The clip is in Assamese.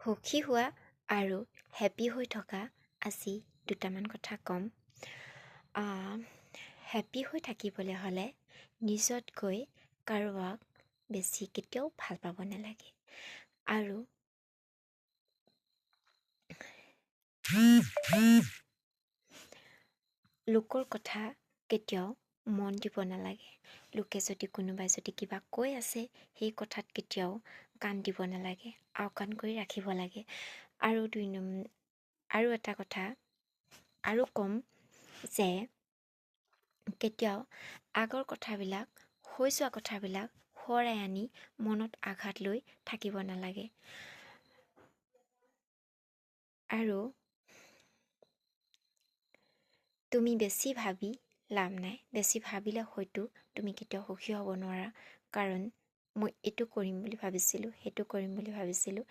সুখী হোৱা আৰু হেপী হৈ থকা আজি দুটামান কথা ক'ম। হেপী হৈ থাকিবলৈ হ'লে নিজতকৈ কাৰোবাক বেছি কেতিয়াও ভাল পাব নালাগে আৰু লোকৰ কথা কেতিয়াও মন দিব নালাগে। লোকে যদি কোনোবাই যদি কিবা কৈ আছে সেই কথাত কেতিয়াও কাণ দিব নালাগে, আওকাণ কৰি ৰাখিব লাগে। আৰু এটা কথা আৰু ক'ম যে কেতিয়াও আগৰ কথাবিলাক হৈ যোৱা কথাবিলাক সোঁৱৰাই আনি মনত আঘাত লৈ থাকিব নালাগে। আৰু তুমি বেছি ভাবি লাভ নাই। বেছি ভাবিলে হয়তো তুমি কেতিয়াও সুখী হ'ব নোৱাৰা। কাৰণ মই এইটো কৰিম বুলি ভাবিছিলোঁ, সেইটো কৰিম বুলি ভাবিছিলোঁ,